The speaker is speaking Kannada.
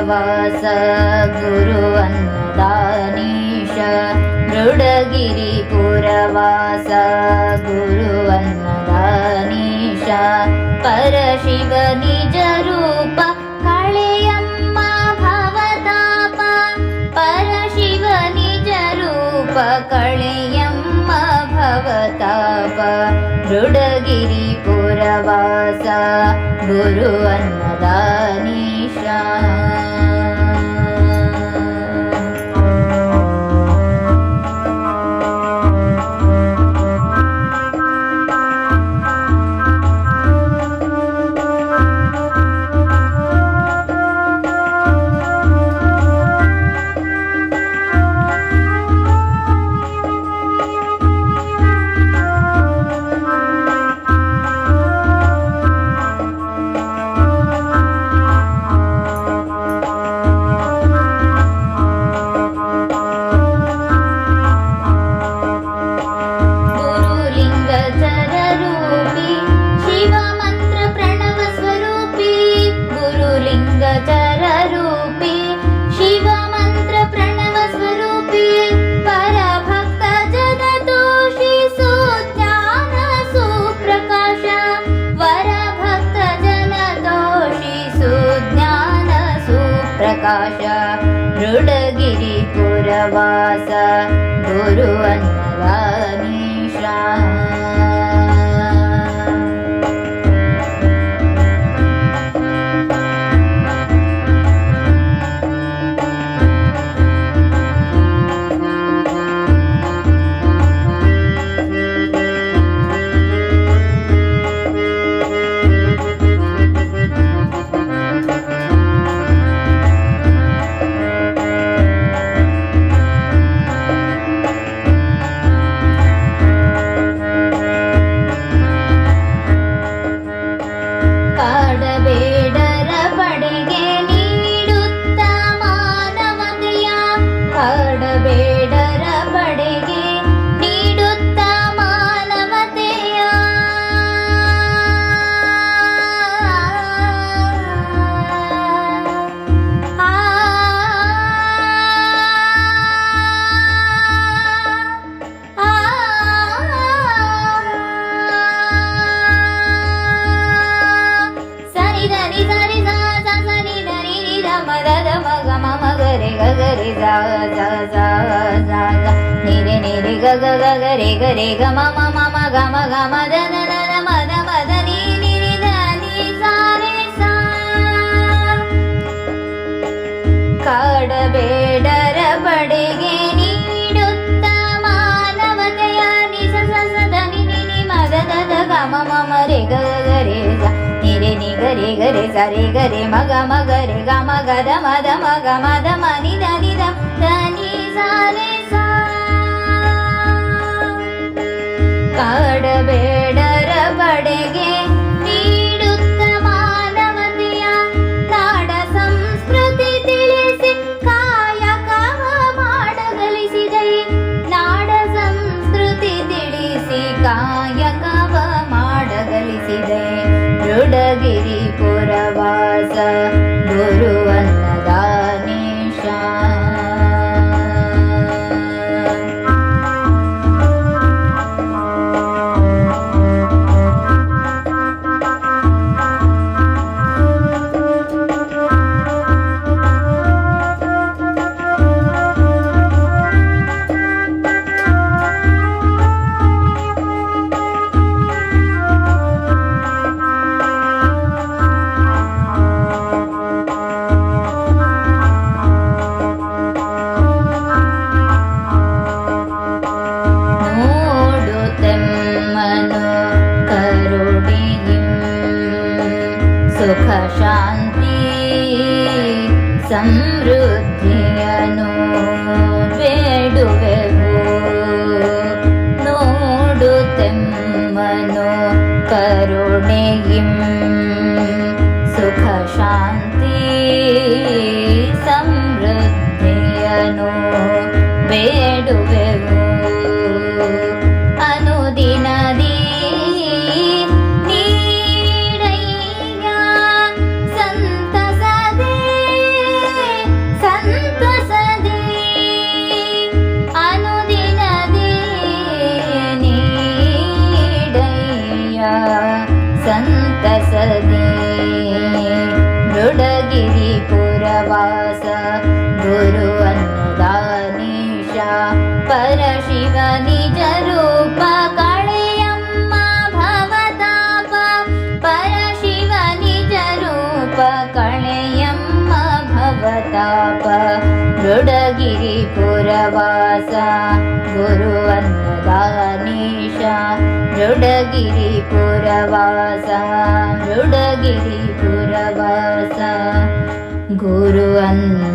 ಪುರವಾಸ ಗುರು ಅನ್ನದಾನೀಶ ಮೃಡಗಿರಿ ಪುರವಾಸ ಗುರು ಅನ್ನದಾನೀಶ ಪರಶಿವ ನಿಜ ರೂಪ ಕಳೆಯಮ್ಮ ಭವತಾಪ ಪರಶಿವ ನಿಜ ರೂಪ ಕಳೆಯಮ್ಮ ಭವತಾಪ ಮೃಡಗಿರಿ ಪುರವಾಸ ಗುರು ಅನ್ನದಾನೀಶ ಮೃಡಗಿರಿ ಪುರವಾಸ ಗುರು ಅನ್ನದಾನೀಶ ಗರೆ ಗರೆ ಗಮ ಮಮ ಗಮ ಗಮ ದನ ದನ ಮದ ಮದ ನೀ ನಿರಿ ಧನಿ ಸಾರೆ ಸಾ ಕಾಡಬೇಡರ ಬಡೆಗೆ ನೀಡುತ್ತ ಮಾನವತೆಯ ನಿಸ ಸದ ನಿನಿ ಮದ ದದ ಗಮ ಮಮ ರೆ ಗರೆ ಸ ನಿರೆ ನಿ ಗರೆ ಗರೆ ಸರೆ ಗರೆ ಮಗ ಮಗರೆ ಗಮ ಗದ ಮದ ಮಗ ಮದ ಮನಿ ಧನಿ ಧನಿ ಸಾರೆ ಸಾ ಕಾಡಬೇಡರ ಬಡೆಗೆ ನೀಡುತ್ತ ಮಾನವತೆಯ ನಾಡ ಸಂಸ್ಕೃತಿ ತಿಳಿಸಿ ಕಾಯಕವ ಮಾಡಗಲಿಸಿದೆ ನಾಡ ಸಂಸ್ಕೃತಿ ತಿಳಿಸಿ ಕಾಯಕವ ಮಾಡಗಲಿಸಿದೆ ಮೃಡಗಿರಿ ಪುರವಾಸ ಗುರು ಅನ್ನದಾನೀಶ ಸುಖ ಶಾಂತಿ ಸಮೃದ್ಧಿಯನು ಬೇಡುವೆವು ನೋಡುತ್ತೆಮ್ಮನು ಕರುಣೆಯಿಂ ಸುಖ ಶಾಂತಿ ಸಮೃದ್ಧಿಯನು ಬೇಡುವೆವು ಅನುದಿನದಿ ನೀಡಯ್ಯ ಸಂತಸದೆ ಬಸದಿ ಮೃಡಗಿರಿ ಪುರವಾಸ ಗುರು ಅನ್ನದಾನೀಶ ಪರಶಿವ ನಿಜ ರೂಪ ಕಳೆಯಮ್ಮ ಭವತಾಪ ಪರಶಿವ ನಿಜ ರೂಪ ಕಳೆಯಮ್ಮ ಭವತಾಪ ಮೃಡಗಿರಿ ಪುರವಾಸ ಗುರು ಅನ್ನದಾನೀಶ ಮೃಡಗಿರಿ ಪುರವಾಸ ಮೃಡಗಿರಿ ಪುರವಾಸ ಗುರು ಅನ್ನದಾನೀಶ